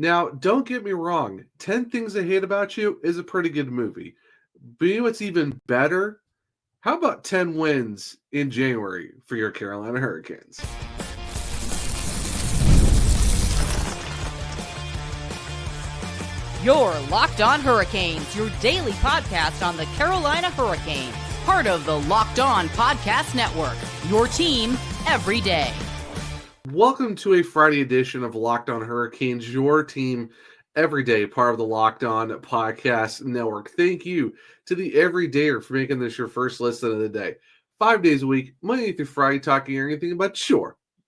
Now, don't get me wrong. 10 Things I Hate About You is a pretty good movie. But you know what's even better? How about 10 wins in January for your Carolina Hurricanes? Your Locked On Hurricanes, your daily podcast on the Carolina Hurricanes. Part of the Locked On Podcast Network, your team every day. Welcome to a Friday edition of Locked On Hurricanes, your team every day, part of the Locked On Podcast Network. Thank you to the Everydayer for making this your first listen of the day. 5 days a week, Monday through Friday, talking anything about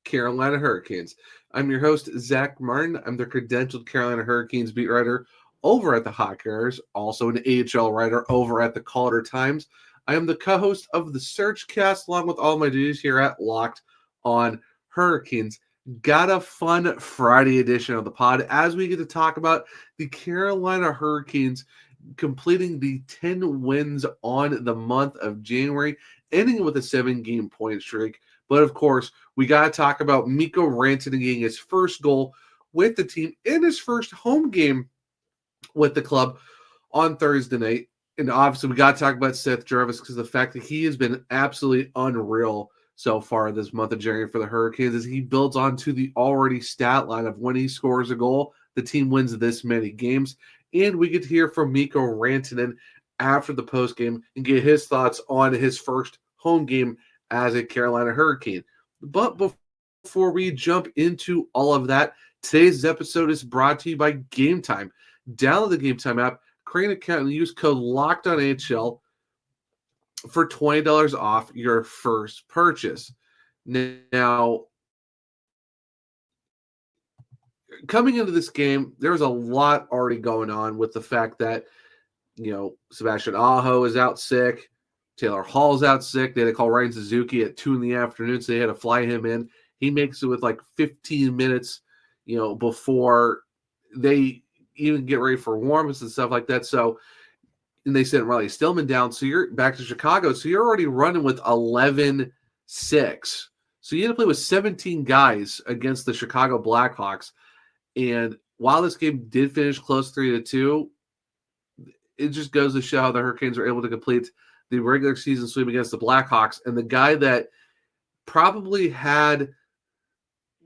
Carolina Hurricanes. I'm your host, Zach Martin. I'm the credentialed Carolina Hurricanes beat writer over at the Hawk Errors, also an AHL writer over at the Calder Times. I am the co-host of the Searchcast, along with all my duties here at Locked On Hurricanes. Got a fun Friday edition of the pod as we get to talk about the Carolina Hurricanes completing the 10 wins on the month of January, ending with a 7-game point streak. But of course, we got to talk about Mikko Rantanen getting his first goal with the team in his first home game with the club on Thursday night. And obviously, we got to talk about Seth Jarvis because the fact that he has been absolutely unreal so far this month of January for the Hurricanes as he builds onto the already stat line of when he scores a goal, the team wins this many games. And we get to hear from Mikko Rantanen after the postgame and get his thoughts on his first home game as a Carolina Hurricane. But before we jump into all of that, today's episode is brought to you by Gametime. Download the Gametime app, create an account, and use code LOCKEDONHL for $20 off your first purchase. Now, coming into this game, there was a lot already going on with the fact that, Sebastian Aho is out sick. Taylor Hall's out sick. They had to call Ryan Suzuki at 2 p.m, so they had to fly him in. He makes it with like 15 minutes, before they even get ready for warm-ups and stuff like that. So, and they sent Raleigh Stillman down. So you're back to Chicago. So you're already running with 11-6. So you had to play with 17 guys against the Chicago Blackhawks. And while this game did finish close 3-2, it just goes to show how the Hurricanes were able to complete the regular season sweep against the Blackhawks. And the guy that probably had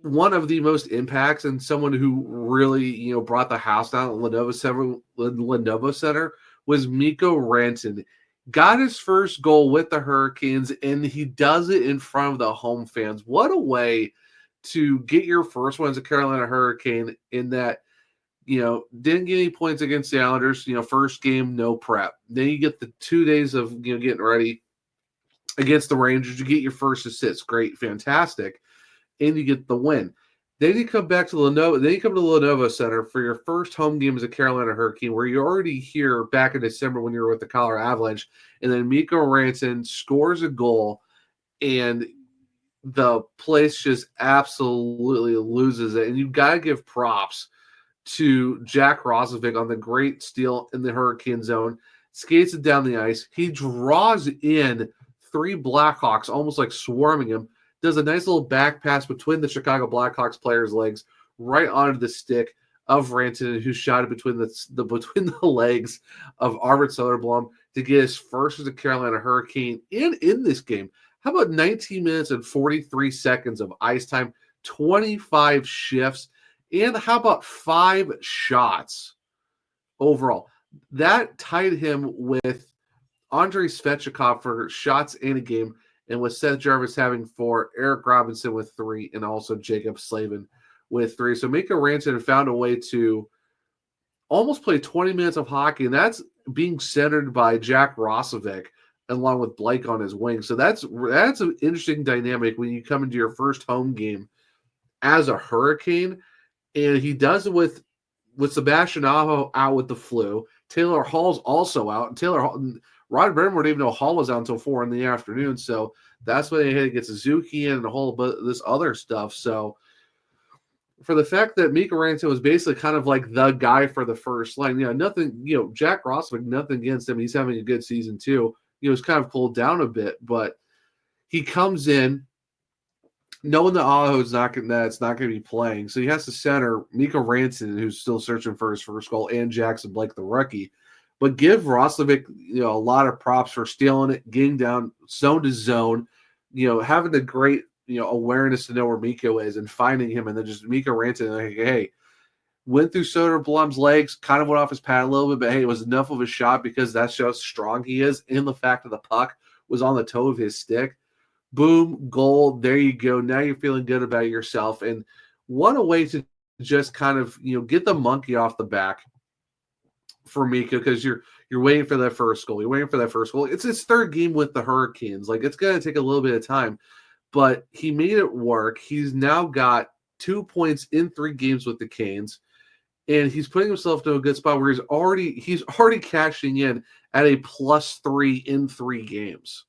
one of the most impacts and someone who really, brought the house down at Lenovo Center was Mikko Rantanen. Got his first goal with the Hurricanes, and he does it in front of the home fans. What a way to get your first one as a Carolina Hurricane in that, didn't get any points against the Islanders. First game, no prep. Then you get the 2 days of, getting ready against the Rangers. You get your first assist. Great, fantastic. And you get the win. Then you come back to Lenovo. Then you come to the Lenovo Center for your first home game as a Carolina Hurricane, where you're already here back in December when you were with the Colorado Avalanche, and then Mikko Rantanen scores a goal, and the place just absolutely loses it. And you've got to give props to Jack Roslovic on the great steal in the Hurricane zone. Skates it down the ice. He draws in 3 Blackhawks, almost like swarming him. Does a nice little back pass between the Chicago Blackhawks players' legs, right onto the stick of Rantanen, who shot it between the legs of Arvid Soderblom to get his first as a Carolina Hurricane in this game. How about 19 minutes and 43 seconds of ice time, 25 shifts, and how about 5 shots overall? That tied him with Andrei Svechnikov for shots in a game, and with Seth Jarvis having 4, Eric Robinson with 3, and also Jacob Slavin with 3. So Mikko Rantanen found a way to almost play 20 minutes of hockey, and that's being centered by Jack Roslovic along with Blake on his wing. So that's an interesting dynamic when you come into your first home game as a Hurricane, and he does it with Sebastian Aho out with the flu. Taylor Hall's also out, and Rod Brennan didn't even know Hall was out until 4 p.m, so that's when they had to get Suzuki in and a whole bunch of this other stuff. So for the fact that Mikko Rantanen was basically kind of like the guy for the first line, nothing, Jack Roslovic, nothing against him. He's having a good season too. He's kind of cooled down a bit, but he comes in, knowing that Aho's not going to be playing, so he has to center Mikko Rantanen, who's still searching for his first goal, and Jackson Blake, the rookie. But give Roslovic, a lot of props for stealing it, getting down zone to zone, having the great, awareness to know where Mikko is and finding him, and then just Mikko Rantanen, like, hey, went through Soderblom's legs, kind of went off his pad a little bit, but hey, it was enough of a shot because that's just how strong he is, and the fact that the puck was on the toe of his stick. Boom, goal, there you go. Now you're feeling good about yourself. And what a way to just kind of, get the monkey off the back for Mikko, because you're waiting for that first goal. You're waiting for that first goal. It's his third game with the Hurricanes. Like, it's going to take a little bit of time, but he made it work. He's now got 2 points in 3 games with the Canes, and he's putting himself to a good spot where he's already cashing in at a +3 in 3 games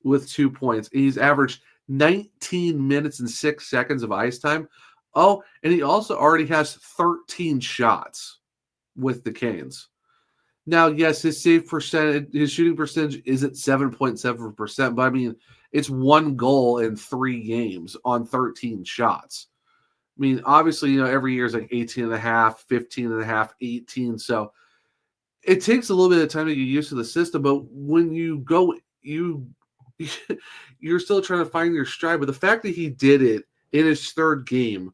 with 2 points. And he's averaged 19 minutes and 6 seconds of ice time. Oh, and he also already has 13 shots with the Canes. Now, yes, his shooting percentage is at 7.7%, but I mean, it's 1 goal in 3 games on 13 shots. I mean, obviously, every year is like 18.5, 15.5, 18. So it takes a little bit of time to get used to the system, but when you go, you're still trying to find your stride. But the fact that he did it in his third game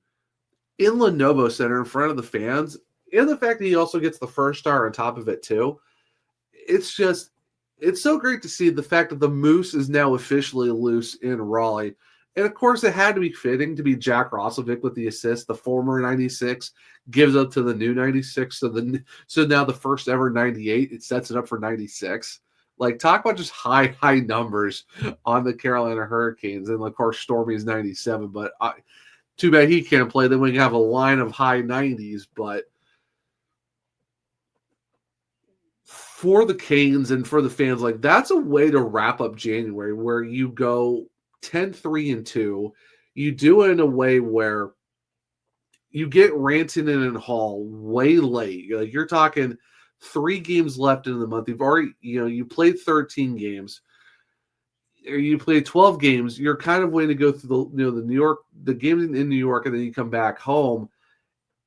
in Lenovo Center in front of the fans, and the fact that he also gets the first star on top of it too, it's so great to see the fact that the Moose is now officially loose in Raleigh. And of course, it had to be fitting to be Jack Roslovic with the assist. The former 96 gives up to the new 96. So now the first ever 98, it sets it up for 96. Like, talk about just high numbers on the Carolina Hurricanes. And of course, Stormy's 97, but too bad he can't play. Then we can have a line of high 90s. But for the Canes and for the fans, like, that's a way to wrap up January where you go 10-3-2. You do it in a way where you get Rantanen and Hall way late. Like, you're talking 3 games left in the month. You've already, you played 13 games. Or you played 12 games. You're kind of waiting to go through the games in New York, and then you come back home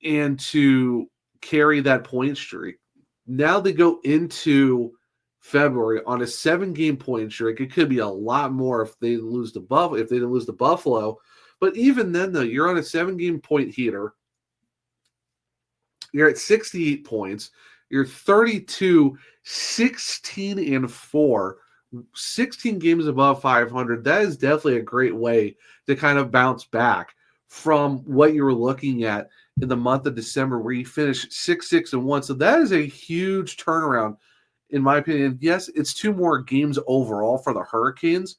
and to carry that point streak. Now they go into February on a 7-game point streak. It could be a lot more if they didn't lose to Buffalo. But even then, though, you're on a 7-game point heater. You're at 68 points. You're 32, 16-4, 16 games above 500. That is definitely a great way to kind of bounce back from what you were looking at in the month of December, where you finished 6-6-1. So that is a huge turnaround, in my opinion. Yes, it's 2 more games overall for the Hurricanes,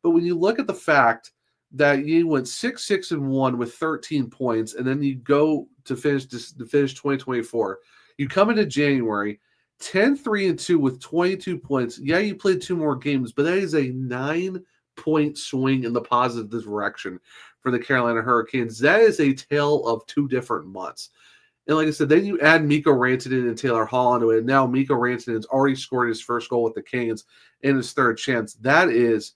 but when you look at the fact that you went 6-6-1 with 13 points, and then you go to finish 2024, you come into January 10-3-2 with 22 points. Yeah, you played 2 more games, but that is a 9-point swing in the positive direction for the Carolina Hurricanes. That is a tale of 2 different months. And like I said, then you add Mikko Rantanen and Taylor Hall into it. And now Mikko Rantanen has already scored his first goal with the Canes in his third chance. That is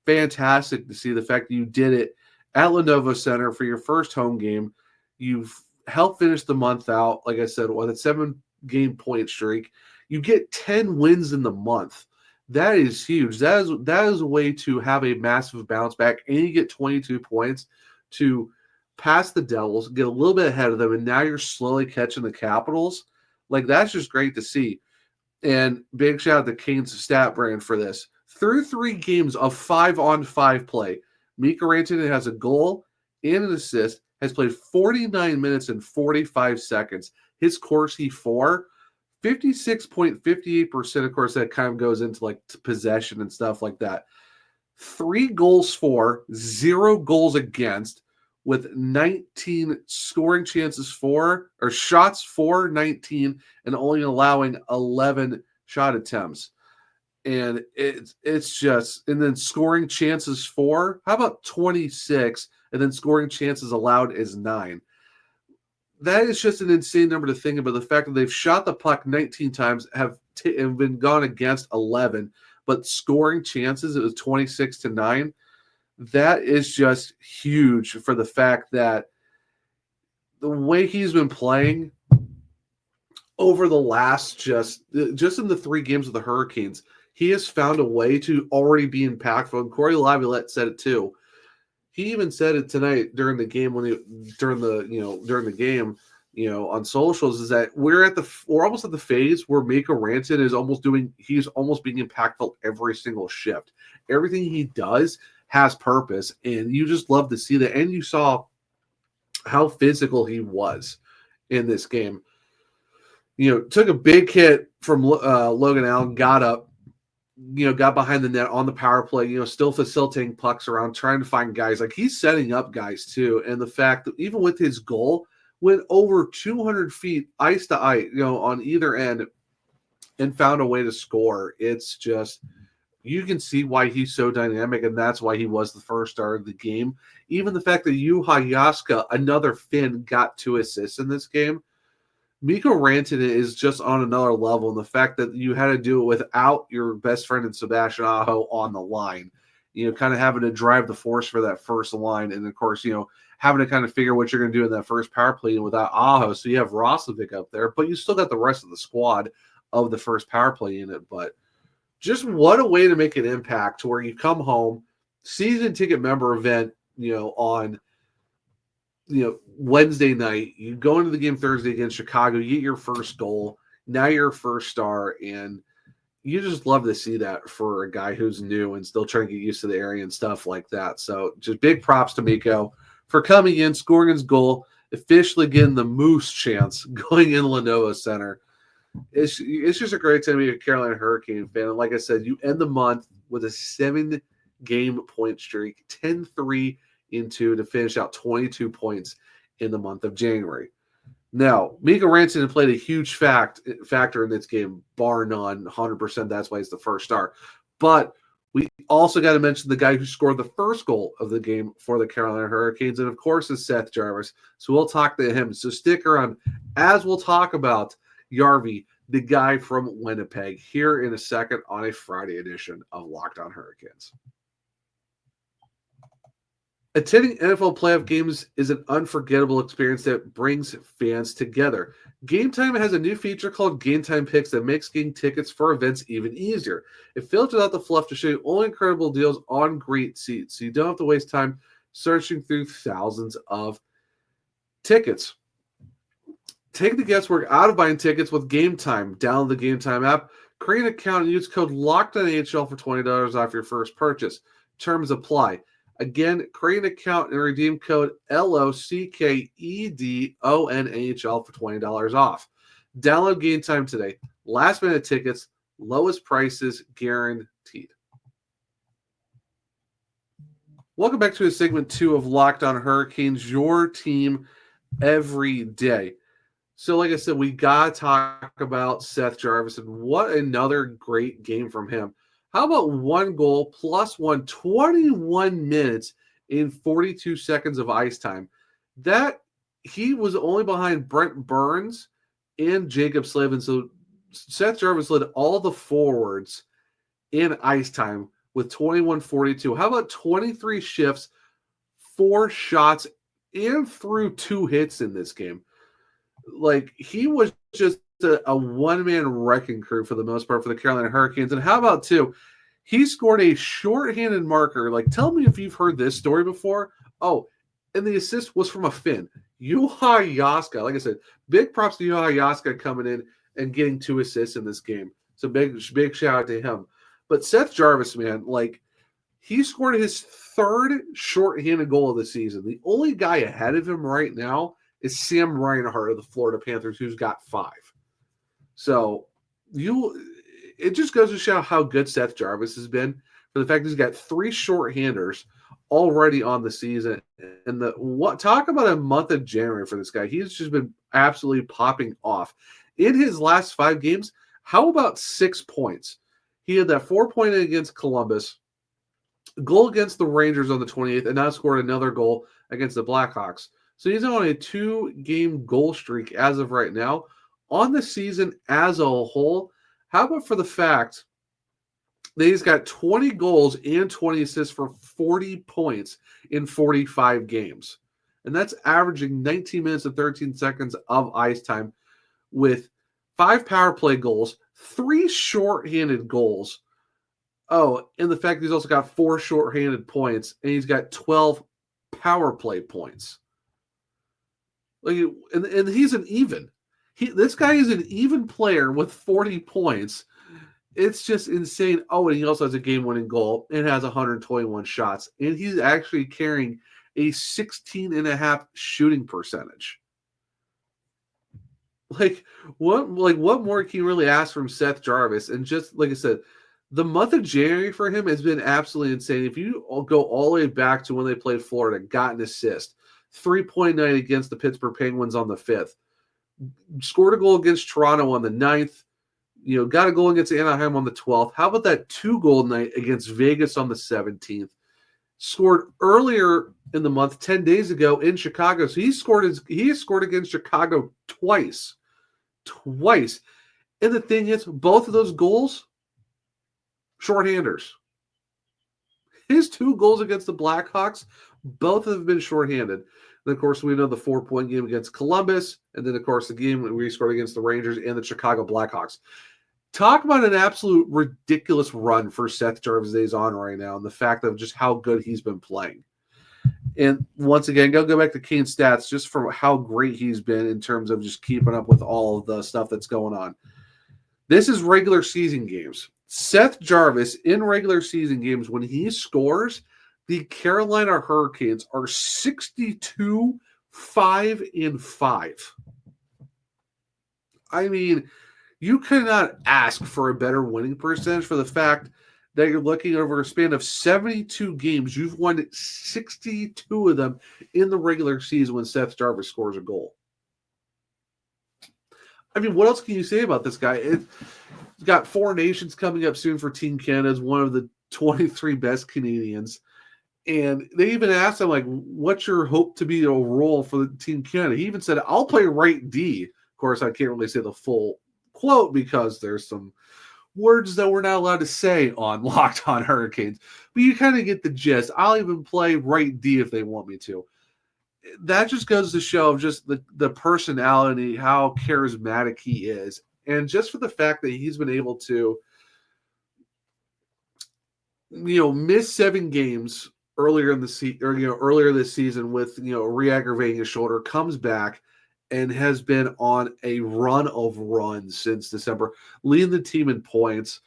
fantastic to see, the fact that you did it at Lenovo Center for your first home game. You've helped finish the month out, like I said, with a 7-game point streak. You get 10 wins in the month. That is huge. That is a way to have a massive bounce back, and you get 22 points to pass the Devils, get a little bit ahead of them, and now you're slowly catching the Capitals. Like, that's just great to see. And big shout out to Canes Stat Brand for this. Through 3 games of 5-on-5 play, Mikko Rantanen has a goal and an assist, has played 49 minutes and 45 seconds. His Corsi 4, 56.58%. Of course, that kind of goes into like possession and stuff like that. 3 goals for, 0 goals against, with 19 scoring chances for, or shots for 19, and only allowing 11 shot attempts. And it's just, and then scoring chances for, how about 26? And then scoring chances allowed is 9. That is just an insane number to think about. The fact that they've shot the puck 19 times, have been gone against 11, but scoring chances, it was 26-9. that is just huge for the fact that the way he's been playing over the last just in the 3 games of the Hurricanes, he has found a way to already be impactful. And Corey Laviolette said it too. He even said it tonight during the game during the game, on socials, is that we're almost at the phase where Mikko Rantanen he's almost being impactful every single shift. Everything he does has purpose, and you just love to see that. And you saw how physical he was in this game. Took a big hit from Logan Allen, got up, got behind the net on the power play, still facilitating pucks around, trying to find guys. Like, he's setting up guys too. And the fact that even with his goal, went over 200 feet ice to ice, on either end, and found a way to score. It's just, you can see why he's so dynamic, and that's why he was the first star of the game. Even the fact that Juha Jaska, another Finn, got 2 assists in this game. Mikko Rantanen is just on another level, and the fact that you had to do it without your best friend in Sebastian Aho on the line, kind of having to drive the force for that first line, and of course, having to kind of figure what you're going to do in that first power play without Aho. So you have Roslovic up there, but you still got the rest of the squad of the first power play unit. But just what a way to make an impact, to where you come home, season ticket member event, on Wednesday night, you go into the game Thursday against Chicago, you get your first goal, now you're a first star, and you just love to see that for a guy who's new and still trying to get used to the area and stuff like that. So just big props to Mikko for coming in, scoring his goal, officially getting the Moose chance going in Lenovo Center. It's just a great time to be a Carolina Hurricane fan. And like I said, you end the month with a 7-game point streak, 10-3 into to finish out 22 points in the month of January. Now, Mikko Rantanen played a huge factor in this game, bar none, 100%. That's why he's the first star. But we also got to mention the guy who scored the first goal of the game for the Carolina Hurricanes, and of course is Seth Jarvis. So we'll talk to him. So stick around as we'll talk about Yarvi, the guy from Winnipeg, here in a second on a Friday edition of Locked On Hurricanes. Attending NFL playoff games is an unforgettable experience that brings fans together. Gametime has a new feature called Gametime Picks that makes getting tickets for events even easier. It filters out the fluff to show you only incredible deals on great seats, so you don't have to waste time searching through thousands of tickets. Take the guesswork out of buying tickets with Gametime. Download the Gametime app, create an account, and use code LOCKEDONAHL for $20 off your first purchase. Terms apply. Again, create an account and redeem code LOCKEDONAHL for $20 off. Download Gametime today. Last minute tickets, lowest prices guaranteed. Welcome back to segment 2 of Locked On Hurricanes, your team every day. So like I said, we got to talk about Seth Jarvis, and what another great game from him. How about 1 goal plus 21 minutes in 42 seconds of ice time? That he was only behind Brent Burns and Jacob Slavin. So Seth Jarvis led all the forwards in ice time with 21:42. How about 23 shifts, 4 shots, and threw 2 hits in this game? Like, he was just a one-man wrecking crew for the most part for the Carolina Hurricanes. And how about 2? He scored a shorthanded marker. Like, tell me if you've heard this story before. Oh, and the assist was from a Finn. Juha Jaska. Like I said, big props to Juha Jaska coming in and getting 2 assists in this game. So big shout out to him. But Seth Jarvis, man, like, he scored his 3rd shorthanded goal of the season. The only guy ahead of him right now is Sam Reinhart of the Florida Panthers, who's got 5. So it just goes to show how good Seth Jarvis has been, for the fact he's got 3 shorthanders already on the season. And talk about a month of January for this guy. He's just been absolutely popping off. In his last 5 games, how about 6 points? He had that 4-point against Columbus, goal against the Rangers on the 28th, and now scored another goal against the Blackhawks. So he's on a 2-game goal streak as of right now. On the season as a whole, how about for the fact Then he's got 20 goals and 20 assists for 40 points in 45 games. And that's averaging 19 minutes and 13 seconds of ice time with 5 power play goals, 3 shorthanded goals. Oh, and the fact that he's also got 4 shorthanded points, and he's got 12 power play points. Like, and he's an even. This guy is an even player with 40 points. It's just insane. Oh, and he also has a game-winning goal and has 121 shots. And he's actually carrying a 16.5 shooting percentage. What more can you really ask from Seth Jarvis? And just like I said, the month of January for him has been absolutely insane. If you go all the way back to when they played Florida, got an assist, 3.9 against the Pittsburgh Penguins on the 5th, scored a goal against Toronto on the 9th, got a goal against Anaheim on the 12th. How about that 2-goal night against Vegas on the 17th? Scored earlier in the month, 10 days ago in Chicago. So he has scored against Chicago twice. And the thing is, both of those goals, shorthanders. His 2 goals against the Blackhawks, both have been shorthanded. And of course, we know the 4-point game against Columbus, and then of course the game where he scored against the Rangers and the Chicago Blackhawks. Talk about an absolute ridiculous run for Seth Jarvis days on right now, and the fact of just how good he's been playing. And once again, go back to Kane's stats just for how great he's been in terms of just keeping up with all of the stuff that's going on. This is regular season games. Seth Jarvis in regular season games, when he scores, the Carolina Hurricanes are 62-5-5. I mean, you cannot ask for a better winning percentage for the fact that you're looking over a span of 72 games. You've won 62 of them in the regular season when Seth Jarvis scores a goal. I mean, what else can you say about this guy? He's got 4 nations coming up soon for Team Canada as one of the 23 best Canadians. And they even asked him, like, what's your hope to be a role for the Team Canada? He even said, I'll play right D. Of course, I can't really say the full quote because there's some words that we're not allowed to say on Locked On Hurricanes. But you kind of get the gist. I'll even play right D if they want me to. That just goes to show just the personality, how charismatic he is. And just for the fact that he's been able to, miss 7 games earlier in the earlier this season with, re-aggravating his shoulder, comes back and has been on a run of runs since December, leading the team in points.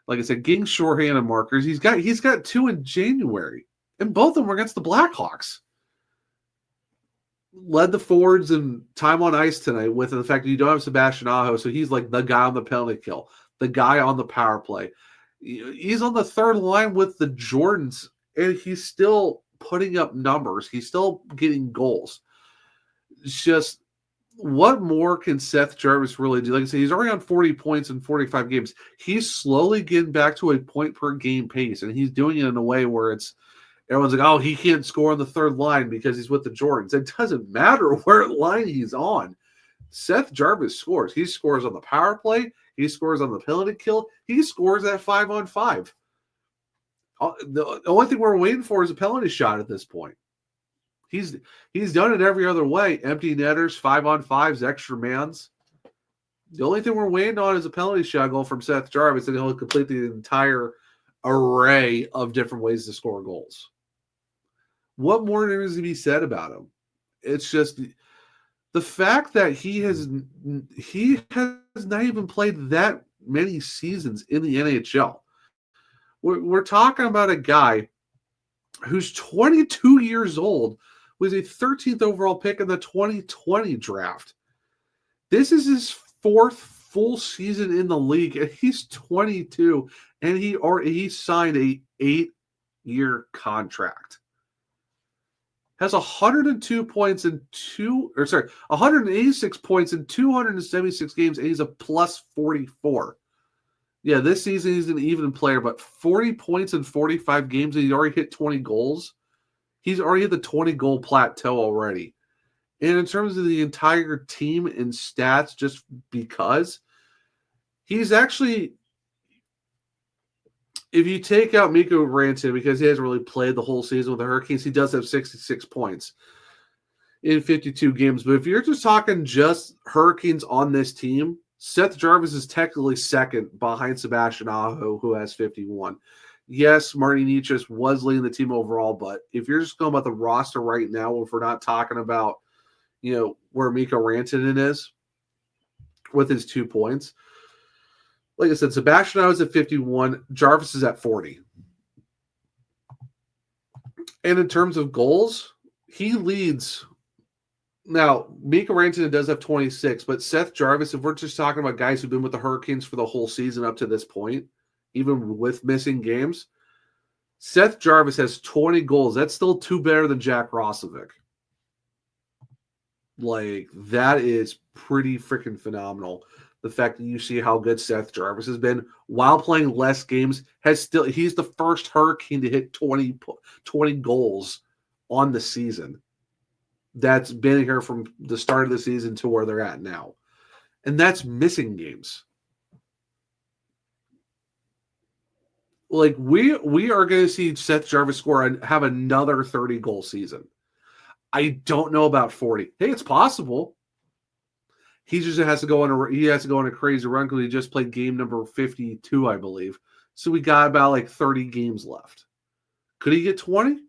Like I said, getting shorthanded markers. He's got 2 in January, and both of them were against the Blackhawks. Led the forwards in time on ice tonight with the fact that you don't have Sebastian Aho, so he's like the guy on the penalty kill, the guy on the power play. He's on the 3rd line with the Jordans, and he's still putting up numbers. He's still getting goals. It's just, what more can Seth Jarvis really do? Like I said, he's already on 40 points in 45 games. He's slowly getting back to a point-per-game pace, and he's doing it in a way where everyone's like, oh, he can't score on the 3rd line because he's with the Jordans. It doesn't matter where line he's on. Seth Jarvis scores. He scores on the power play. He scores on the penalty kill. He scores at 5-on-5. The only thing we're waiting for is a penalty shot at this point. He's done it every other way. Empty netters, 5-on-5s, extra mans. The only thing we're waiting on is a penalty shot goal from Seth Jarvis, and he'll complete the entire array of different ways to score goals. What more needs to be said about him? It's just the fact that he has not even played that many seasons in the NHL. We're talking about a guy who's 22 years old, was a 13th overall pick in the 2020 draft. This is his 4th full season in the league, and he's 22, and he signed a 8-year contract. Has 102 points in 186 points in 276 games, and he's a plus 44. Yeah, this season he's an even player, but 40 points in 45 games, and he's already hit 20 goals. He's already hit the 20-goal plateau already. And in terms of the entire team in stats, just because, he's actually if you take out Mikko Rantanen, because he hasn't really played the whole season with the Hurricanes, he does have 66 points in 52 games. But if you're just talking just Hurricanes on this team, Seth Jarvis is technically second behind Sebastian Aho, who has 51. Yes, Marty Necas was leading the team overall, but if you're just going about the roster right now, if we're not talking about, where Mikko Rantanen is with his 2 points, like I said, Sebastian Aho is at 51, Jarvis is at 40. And in terms of goals, he leads. Now, Mikko Rantanen does have 26, but Seth Jarvis, if we're just talking about guys who've been with the Hurricanes for the whole season up to this point, even with missing games, Seth Jarvis has 20 goals. That's still 2 better than Jack Roslovic. Like, that is pretty freaking phenomenal. The fact that you see how good Seth Jarvis has been while playing less games, he's the first Hurricane to hit 20 goals on the season. That's been here from the start of the season to where they're at now. And that's missing games. Like, we are going to see Seth Jarvis score and have another 30-goal season. I don't know about 40. Hey, it's possible. He just has to go on a crazy run because he just played game number 52, I believe. So we got about like 30 games left. Could he get 20?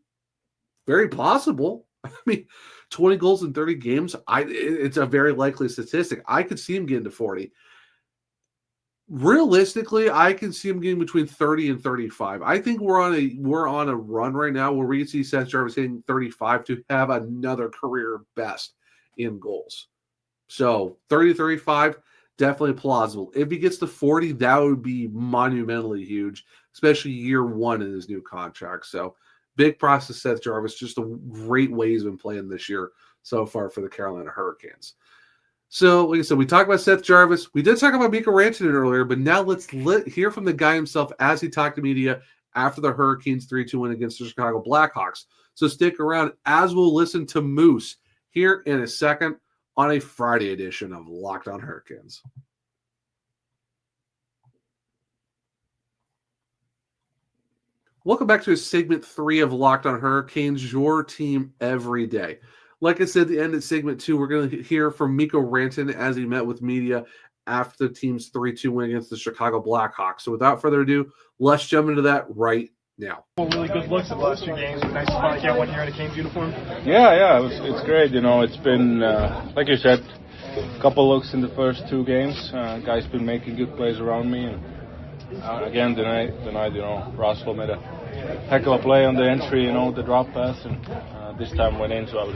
Very possible. I mean, 20 goals in 30 games, it's a very likely statistic. I could see him getting to 40. Realistically, I can see him getting between 30 and 35. I think we're on a run right now where we can see Seth Jarvis hitting 35 to have another career best in goals. So 30 to 35, definitely plausible. If he gets to 40, that would be monumentally huge, especially year one in his new contract. So big props to Seth Jarvis. Just a great way he's been playing this year so far for the Carolina Hurricanes. So, like I said, we talked about Seth Jarvis. We did talk about Mikko Rantanen earlier, but now let's hear from the guy himself as he talked to media after the Hurricanes 3-2 win against the Chicago Blackhawks. So stick around as we'll listen to Moose here in a second on a Friday edition of Locked On Hurricanes. Welcome back to segment 3 of Locked On Hurricanes, your team every day. Like I said, at the end of segment 2, we're going to hear from Mikko Rantanen as he met with media after the team's 3-2 win against the Chicago Blackhawks. So without further ado, let's jump into that right now. Really good looks at the last 2 games. Nice to finally get one here in a Canes uniform. Yeah, it's great. It's been, like you said, a couple looks in the first 2 games. Guys been making good plays around me. And again, tonight, Roslovic made a heck of a play on the entry, the drop pass, and this time went in, so I was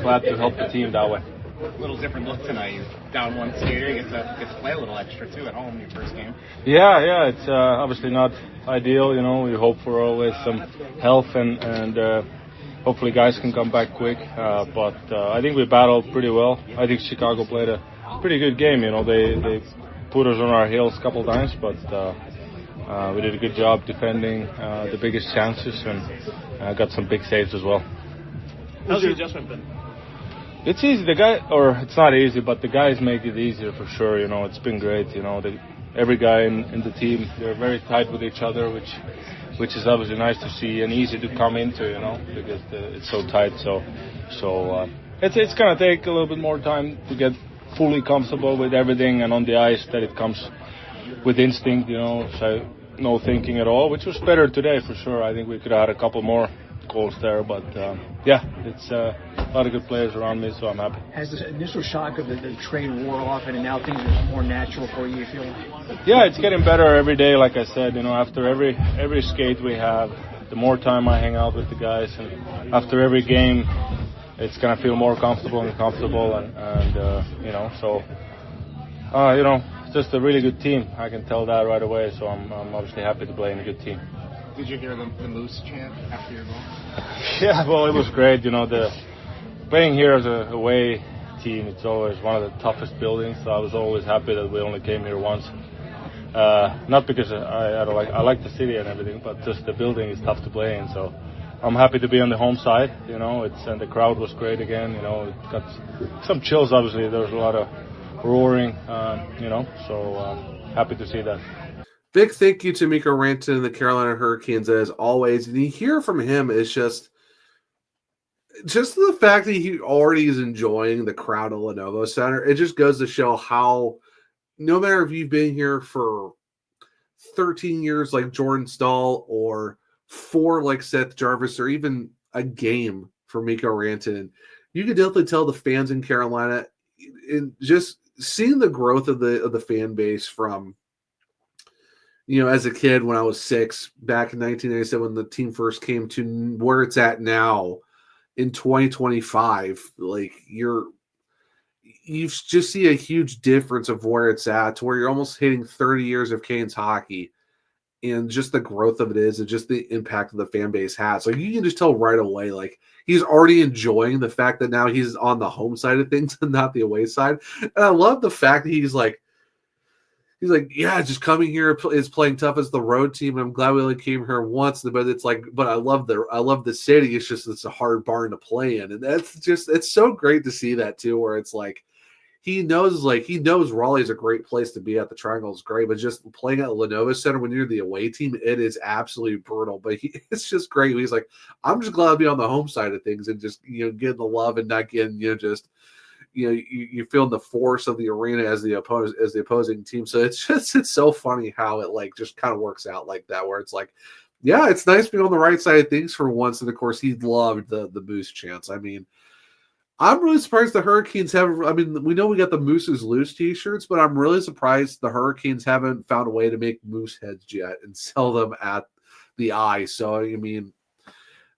glad to help the team that way. A little different look tonight. You're down one skater. You get to play a little extra, too, at home in your first game. Yeah, it's obviously not ideal, We hope for always some health and hopefully guys can come back quick. But I think we battled pretty well. I think Chicago played a pretty good game, They put us on our heels a couple times, but we did a good job defending the biggest chances and got some big saves as well. How's the adjustment been? It's easy. It's not easy, but the guys make it easier for sure. It's been great. Every guy in the team, they're very tight with each other, which is obviously nice to see and easy to come into, because it's so tight. So it's gonna take a little bit more time to get fully comfortable with everything and on the ice that it comes with instinct, so no thinking at all, which was better today for sure. I think we could have had a couple more goals there, but it's a lot of good players around me, so I'm happy. Has the initial shock of the trade wore off and now things are more natural for you feel? Yeah, it's getting better every day, like I said, after every skate we have, the more time I hang out with the guys, and after every game, it's going to feel more comfortable and just a really good team. I can tell that right away, so I'm obviously happy to play in a good team. Did you hear the Moose chant after your goal? Yeah, well, it was great. The playing here as a away team, it's always one of the toughest buildings, so I was always happy that we only came here once. Not because I like the city and everything, but just the building is tough to play in, so I'm happy to be on the home side, and the crowd was great again, it got some chills, obviously, there was a lot of roaring, so happy to see that. Big thank you to Mikko Rantanen and the Carolina Hurricanes as always. And you hear from him is just the fact that he already is enjoying the crowd at Lenovo Center. It just goes to show how, no matter if you've been here for 13 years like Jordan Stahl, or 4 like Seth Jarvis, or even a game for Mikko Rantanen, you can definitely tell the fans in Carolina, and just seeing the growth of the fan base from, as a kid when I was 6 back in 1997 when the team first came to where it's at now in 2025, like you just see a huge difference of where it's at to where you're almost hitting 30 years of Canes hockey, and just the growth of it is, and just the impact the fan base has. Like, you can just tell right away, like, he's already enjoying the fact that now he's on the home side of things and not the away side. And I love the fact that he's like, yeah, just coming here is playing tough as the road team. And I'm glad we only came here once, but it's like, but I love the city. It's a hard barn to play in. And it's so great to see that too, where it's like, he knows Raleigh is a great place to be at. The Triangle is great, but just playing at Lenovo Center when you're the away team, it is absolutely brutal. But it's just great. He's like, I'm just glad to be on the home side of things and just, getting the love and not getting, you feel the force of the arena as the opposing team. So it's so funny how it like just kind of works out like that, where it's like, yeah, it's nice being on the right side of things for once. And of course, he loved the Moose chants. I mean, I'm really surprised the Hurricanes haven't. I mean, we know we got the Moose's Loose t-shirts, but I'm really surprised the Hurricanes haven't found a way to make moose heads yet and sell them at the Eye. So, I mean,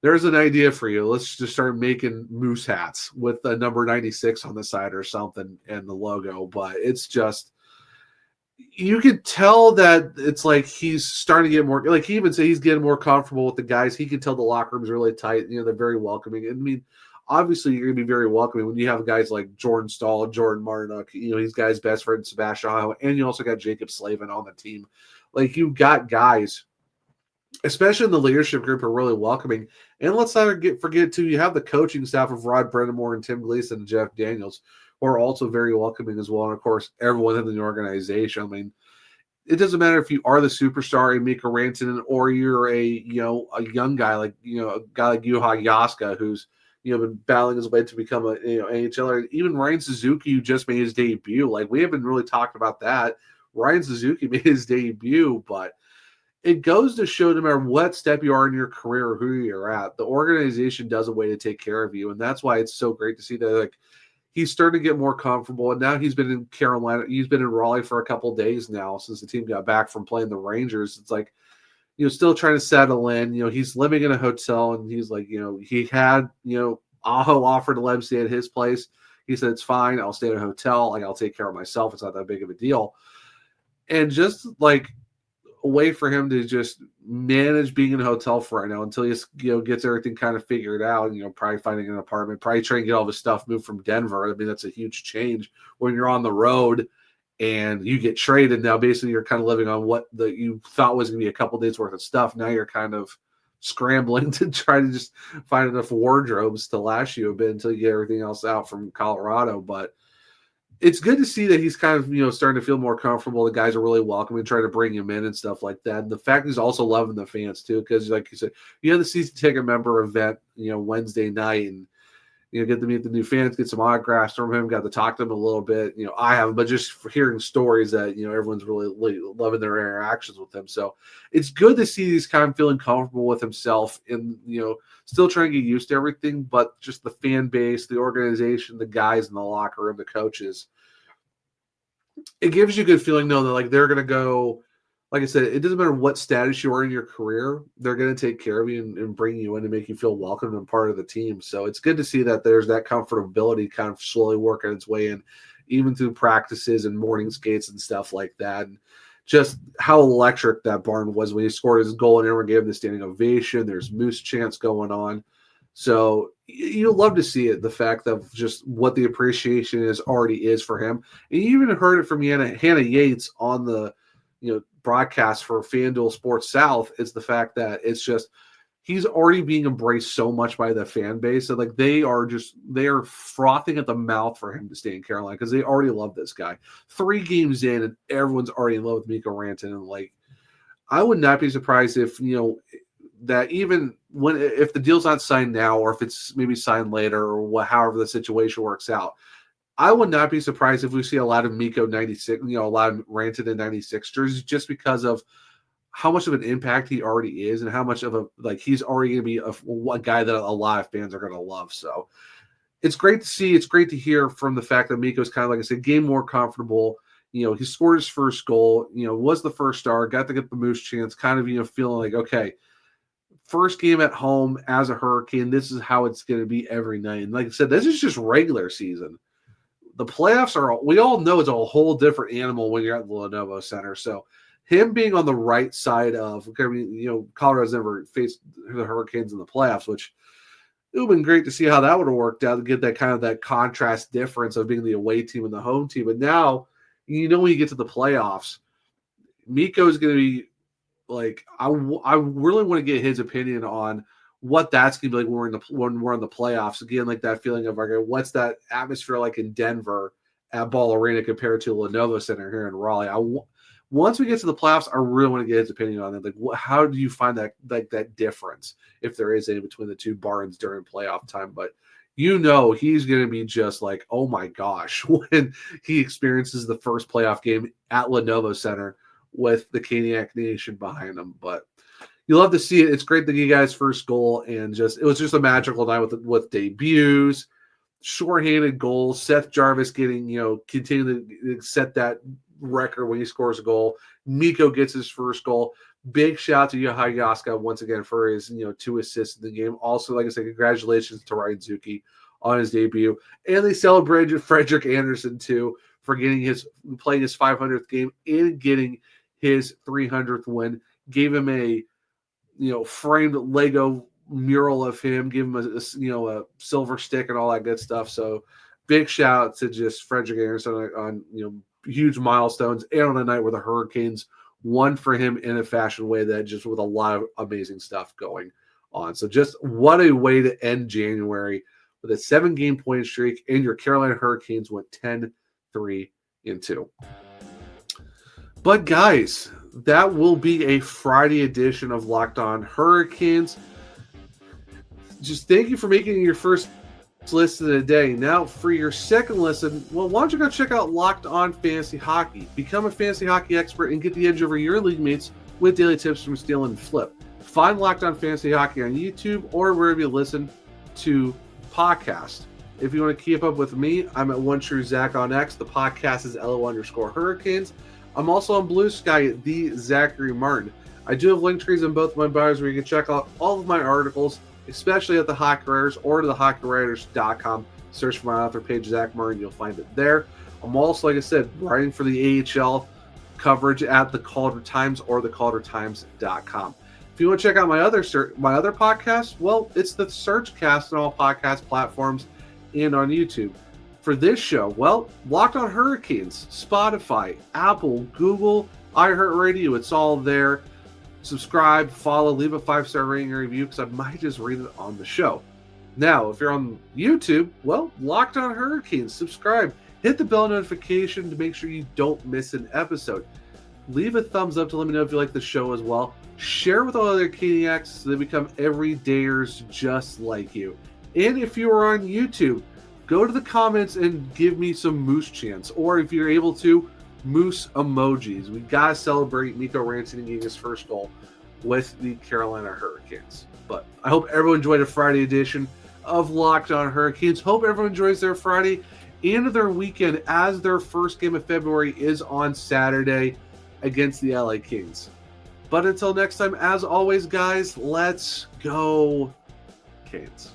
there's an idea for you. Let's just start making moose hats with the number 96 on the side or something and the logo. But it's just, you could tell that it's like he's starting to get more, like he even said he's getting more comfortable with the guys. He can tell the locker room's really tight. They're very welcoming. I mean, obviously you're going to be very welcoming when you have guys like Jordan Stahl, Jordan Martinook, these guys' best friend, Sebastian Aho, and you also got Jacob Slavin on the team. Like, you got guys, especially in the leadership group, are really welcoming. And let's not forget too, you have the coaching staff of Rod Brennamore and Tim Gleason and Jeff Daniels, who are also very welcoming as well. And of course, everyone in the organization. I mean, it doesn't matter if you are the superstar in Mikko Rantanen or you're a young guy like a guy like Juha Jaska, who's been battling his way to become a NHLer. Even Ryan Suzuki, who just made his debut. Like, we haven't really talked about that. Ryan Suzuki made his debut, but it goes to show no matter what step you are in your career or who you're at, the organization does a way to take care of you. And that's why it's so great to see that, like, he's starting to get more comfortable. And now he's been in Carolina. He's been in Raleigh for a couple of days now since the team got back from playing the Rangers. It's like, still trying to settle in. He's living in a hotel, and he's like, he had, Aho offered to let him stay at his place. He said, it's fine. I'll stay at a hotel. Like, I'll take care of myself. It's not that big of a deal. And just like a way for him to just manage being in a hotel for right now until he gets everything kind of figured out, probably finding an apartment, probably trying to get all his stuff moved from Denver. I mean, that's a huge change when you're on the road and you get traded. Now, basically, you're kind of living on what you thought was going to be a couple days worth of stuff. Now you're kind of scrambling to try to just find enough wardrobes to last you a bit until you get everything else out from Colorado. But it's good to see that he's kind of, starting to feel more comfortable. The guys are really welcoming, trying to bring him in and stuff like that. And the fact he's also loving the fans too, because like you said, you had the season ticket member event, Wednesday night, and get to meet the new fans, get some autographs from him, got to talk to him a little bit. I haven't, but just for hearing stories that, everyone's really loving their interactions with him. So it's good to see he's kind of feeling comfortable with himself and, still trying to get used to everything, but just the fan base, the organization, the guys in the locker room, the coaches. It gives you a good feeling knowing that, like, they're going to go, like I said, it doesn't matter what status you are in your career, they're going to take care of you and bring you in and make you feel welcome and part of the team. So it's good to see that there's that comfortability kind of slowly working its way in, even through practices and morning skates and stuff like that. And just how electric that barn was when he scored his goal and everyone gave him the standing ovation. There's moose chants going on. So you love to see it, the fact of just what the appreciation already is for him. And you even heard it from Hannah Yates on the broadcast for FanDuel Sports South. Is the fact that it's just he's already being embraced so much by the fan base. So like they are frothing at the mouth for him to stay in Carolina because they already love this guy. 3 games in and everyone's already in love with Mikko Rantanen. And like I would not be surprised if, that even if the deal's not signed now, or if it's maybe signed later, or however the situation works out, I would not be surprised if we see a lot of Mikko 96, a lot of Rantanen 96 jerseys, just because of how much of an impact he already is, and how much of he's already going to be a guy that a lot of fans are going to love. So it's great to see. It's great to hear from the fact that Mikko's kind of, like I said, game more comfortable. He scored his first goal, was the first star, got to get the Moose chance, kind of, feeling like, okay, first game at home as a Hurricane, this is how it's going to be every night. And like I said, this is just regular season. The playoffs we all know it's a whole different animal when you're at the Lenovo Center. So him being on the right side of, Colorado's never faced the Hurricanes in the playoffs, which it would have been great to see how that would have worked out, to get that kind of that contrast difference of being the away team and the home team. But now, when you get to the playoffs, Mikko is going to be like, I really want to get his opinion on what that's going to be like when we're in the playoffs. Again, like that feeling of, okay, what's that atmosphere like in Denver at Ball Arena compared to Lenovo Center here in Raleigh? Once we get to the playoffs, I really want to get his opinion on it. Like, how do you find that that difference, if there is any, between the two barns during playoff time? But he's going to be just like, oh my gosh, when he experiences the first playoff game at Lenovo Center with the Caniac Nation behind him. But you love to see it. It's great that you guys' first goal, and it was just a magical night with debuts, shorthanded goals, Seth Jarvis getting, continuing to set that record when he scores a goal. Mikko gets his first goal. Big shout out to Yohai Yaska once again for his 2 assists in the game. Also, like I said, congratulations to Ryan Zucchi on his debut. And they celebrated Frederik Andersen too for playing his 500th game and getting his 300th win. Gave him a framed Lego mural of him, give him a silver stick and all that good stuff. So big shout out to just Frederik Andersen on huge milestones, and on a night where the Hurricanes won for him in a fashion way that just with a lot of amazing stuff going on. So just what a way to end January with a 7-game point streak, and your Carolina Hurricanes went 10-3-2. But guys, that will be a Friday edition of Locked On Hurricanes. Just thank you for making it your first listen of the day. Now, for your second listen, well, why don't you go check out Locked On Fantasy Hockey? Become a fantasy hockey expert and get the edge over your league mates with daily tips from Steal and Flip. Find Locked On Fantasy Hockey on YouTube or wherever you listen to podcasts. If you want to keep up with me, I'm at OneTrueZach on X. The podcast is LO_Hurricanes. I'm also on Blue Sky at the Zachary Martin. I do have link trees in both of my bios where you can check out all of my articles, especially at the Hockey Writers or to the HockeyWriters.com. Search for my author page, Zach Martin. You'll find it there. I'm also, like I said, writing for the AHL coverage at the Calder Times or thecaldertimes.com. If you want to check out my other podcast, well, it's the Searchcast on all podcast platforms and on YouTube. For this show, well, Locked On Hurricanes, Spotify, Apple, Google, iHeartRadio, it's all there. Subscribe, follow, leave a 5-star rating or review, because I might just read it on the show. Now, if you're on YouTube, well, Locked On Hurricanes, subscribe. Hit the bell notification to make sure you don't miss an episode. Leave a thumbs up to let me know if you like the show as well. Share with all other Caniacs so they become everydayers just like you. And if you are on YouTube, go to the comments and give me some Moose chants. Or if you're able to, Moose emojis. We got to celebrate Mikko Rantanen getting his first goal with the Carolina Hurricanes. But I hope everyone enjoyed a Friday edition of Locked On Hurricanes. Hope everyone enjoys their Friday and their weekend, as their first game of February is on Saturday against the LA Kings. But until next time, as always, guys, let's go Canes.